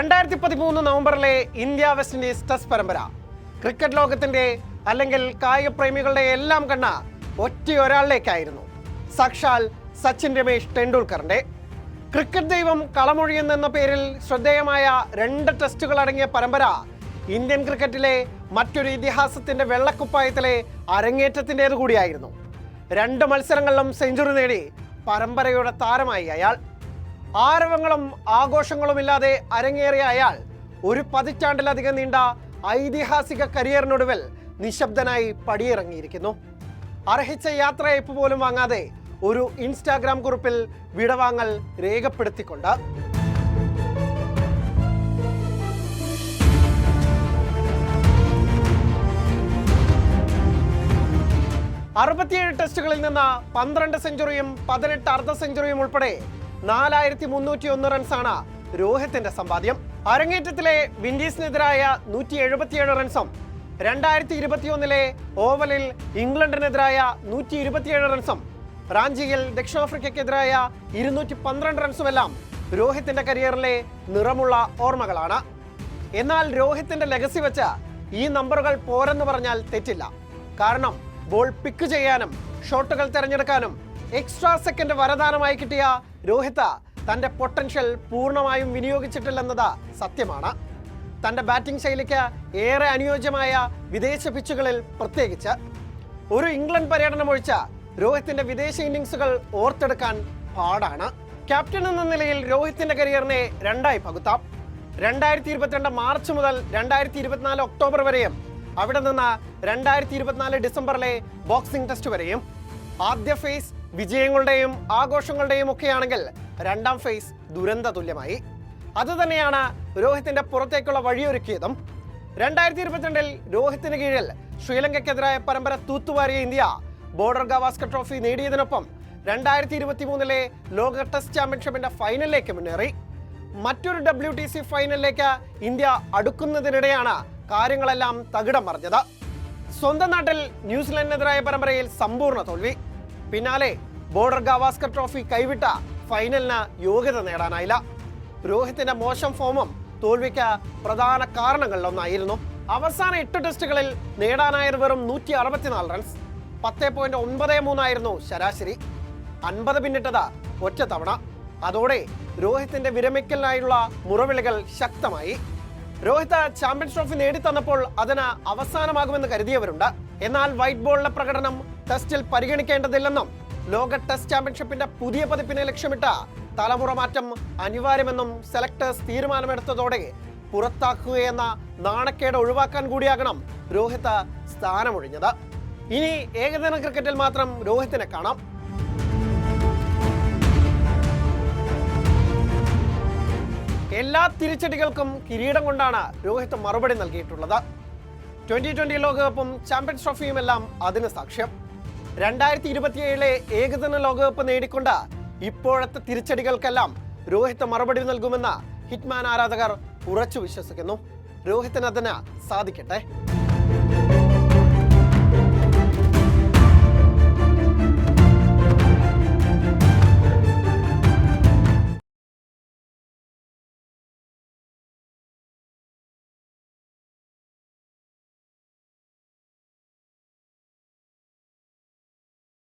2013 നവംബറിലെ India west Indies test പരമ്പര cricket ലോകത്തിന്റെ അല്ലെങ്കിൽ കായിക പ്രേമികളുടെ എല്ലാം കണ്ണ ഒറ്റയൊരാളിലേക്കായിരുന്നു. സാക്ഷാൽ സച്ചിൻ രമേശ് ടെണ്ടുൽക്കറിന്റെ. ക്രിക്കറ്റ് ദൈവം കളമൊഴിയുന്നെന്ന പേരിൽ ശ്രദ്ധേയമായ 2 ടെസ്റ്റുകൾ അടങ്ങിയ പരമ്പര ഇന്ത്യൻ ക്രിക്കറ്റിലെ മറ്റൊരു ഇതിഹാസത്തിന്റെ വെള്ളക്കുപ്പായത്തിലെ അരങ്ങേറ്റത്തിൻ്റെത് കൂടിയായിരുന്നു. 2 മത്സരങ്ങളിലും സെഞ്ചുറി നേടി പരമ്പരയുടെ താരമായി അയാൾ. ആരവങ്ങളും ആഘോഷങ്ങളുമില്ലാതെ അരങ്ങേറിയ അയാൾ ഒരു പതിറ്റാണ്ടിലധികം നീണ്ട ഐതിഹാസിക കരിയറിനൊടുവിൽ നിശബ്ദനായി പടിയിറങ്ങിയിരിക്കുന്നു. അർഹിച്ച യാത്രയയപ്പ് പോലും വാങ്ങാതെ ഒരു ഇൻസ്റ്റാഗ്രാം കുറിപ്പിൽ വിടവാങ്ങൽ രേഖപ്പെടുത്തിക്കൊണ്ട്. അറുപത്തിയേഴ് ടെസ്റ്റുകളിൽ നിന്ന് 12 സെഞ്ചുറിയും 18 അർദ്ധ സെഞ്ചുറിയും ഉൾപ്പെടെ 4301 റൺസാണ് രോഹിത്തിന്റെ സമ്പാദ്യം. അരങ്ങേറ്റത്തിലെ വിൻഡീസിനെതിരായ 177 റൺസും 2021 ഓവലിൽ ഇംഗ്ലണ്ടിനെതിരായ 127 റൺസും റാഞ്ചിയിൽ ദക്ഷിണാഫ്രിക്കയ്ക്കെതിരായ 212 റൺസുമെല്ലാം രോഹിത്തിന്റെ കരിയറിലെ നിറമുള്ള ഓർമ്മകളാണ്. എന്നാൽ രോഹിത്തിന്റെ ലെഗസി വെച്ച് ഈ നമ്പറുകൾ പോരെന്ന് പറഞ്ഞാൽ തെറ്റില്ല. കാരണം ബോൾ പിക്ക് ചെയ്യാനും ഷോട്ടുകൾ തിരഞ്ഞെടുക്കാനും എക്സ്ട്രാ സെക്കൻഡ് വരദാനമായി കിട്ടിയ രോഹിത് തന്റെ പൊട്ടൻഷ്യൽ പൂർണ്ണമായും വിനിയോഗിച്ചിട്ടില്ലെന്നത് സത്യമാണ്. തന്റെ ബാറ്റിംഗ് ശൈലിക്ക് ഏറെ അനുയോജ്യമായ വിദേശ പിച്ചുകളിൽ പ്രത്യേകിച്ച് ഒരു ഇംഗ്ലണ്ട് പര്യടനം ഒഴിച്ച രോഹിത്തിന്റെ വിദേശ ഇന്നിംഗ്സുകൾ ഓർത്തെടുക്കാൻ പാടാണ്. ക്യാപ്റ്റൻ എന്ന നിലയിൽ രോഹിത്തിന്റെ കരിയറിനെ 2ആയി പകുത്താം. 2022 മാർച്ച് മുതൽ 2024 ഒക്ടോബർ വരെയും അവിടെ നിന്ന് 2024 ഡിസംബറിലെ ബോക്സിംഗ് ടെസ്റ്റ് വരെയും. ആദ്യ ഫേസ് വിജയങ്ങളുടെയും ആഘോഷങ്ങളുടെയും ഒക്കെയാണെങ്കിൽ 2ാം ഫേസ് ദുരന്ത തുല്യമായി. അതുതന്നെയാണ് രോഹിത്തിന്റെ പുറത്തേക്കുള്ള വഴിയൊരുക്കിയതും. 2022 രോഹിത്തിന് കീഴിൽ ശ്രീലങ്കയ്ക്കെതിരായ പരമ്പര തൂത്തുവാരിയ ഇന്ത്യ ബോർഡർ ഗവാസ്കർ ട്രോഫി നേടിയതിനൊപ്പം 2023 ലോക ടെസ്റ്റ് ചാമ്പ്യൻഷിപ്പിന്റെ ഫൈനലിലേക്ക് മുന്നേറി. മറ്റൊരു WTC ഫൈനലിലേക്ക് ഇന്ത്യ അടുക്കുന്നതിനിടെയാണ് കാര്യങ്ങളെല്ലാം തകിടം മറിഞ്ഞത്. സ്വന്തം നാട്ടിൽ ന്യൂസിലൻഡിനെതിരായ പരമ്പരയിൽ സമ്പൂർണ്ണ തോൽവി. പിന്നാലെ ബോർഡർ ഗവാസ്കർ ട്രോഫി കൈവിട്ട ഫൈനലിന് യോഗ്യത നേടാനായില്ല. രോഹിത്തിന്റെ മോശം ഫോമും തോൽവിക്ക് പ്രധാന കാരണങ്ങളിലൊന്നായിരുന്നു. അവസാന 8 ടെസ്റ്റുകളിൽ നേടാനായത് വെറും 164 റൺസ്. 10.93 ആയിരുന്നു ശരാശരി. 50 പിന്നിട്ടത് ഒറ്റ തവണ. അതോടെ രോഹിത്തിന്റെ വിരമിക്കലിനായുള്ള മുറവിളികൾ ശക്തമായി. രോഹിത് ചാമ്പ്യൻസ് ട്രോഫി നേടിത്തന്നപ്പോൾ അതിന് അവസാനമാകുമെന്ന് കരുതിയവരുണ്ട്. എന്നാൽ വൈറ്റ് ബോളിലെ പ്രകടനം ടെസ്റ്റിൽ പരിഗണിക്കേണ്ടതില്ലെന്നും ലോക ടെസ്റ്റ് ചാമ്പ്യൻഷിപ്പിന്റെ പുതിയ പതിപ്പിനെ ലക്ഷ്യമിട്ട തലമുറ മാറ്റം അനിവാര്യമെന്നും സെലക്ടേഴ്സ് തീരുമാനമെടുത്തതോടെ പുറത്താക്കുകയെന്ന നാണക്കേട് ഒഴിവാക്കാൻ കൂടിയാകണം രോഹിത് സ്ഥാനമൊഴിഞ്ഞത്. ഇനി ഏകദിന ക്രിക്കറ്റിൽ മാത്രം രോഹിത്തിനെ കാണാം. എല്ലാ തിരിച്ചടികൾക്കും കിരീടം കൊണ്ടാണ് രോഹിത് മറുപടി നൽകിയിട്ടുള്ളത്. 2020 ലോകകപ്പും ചാമ്പ്യൻസ് ട്രോഫിയുമെല്ലാം അതിന് സാക്ഷ്യം. 2027 ഏകദിന ലോകകപ്പ് നേടിക്കൊണ്ട് ഇപ്പോഴത്തെ തിരിച്ചടികൾക്കെല്ലാം രോഹിത് മറുപടി നൽകുമെന്ന് ഹിറ്റ്മാൻ ആരാധകർ ഉറച്ചു വിശ്വസിക്കുന്നു. രോഹിത്തിന് അതിന് സാധിക്കട്ടെ.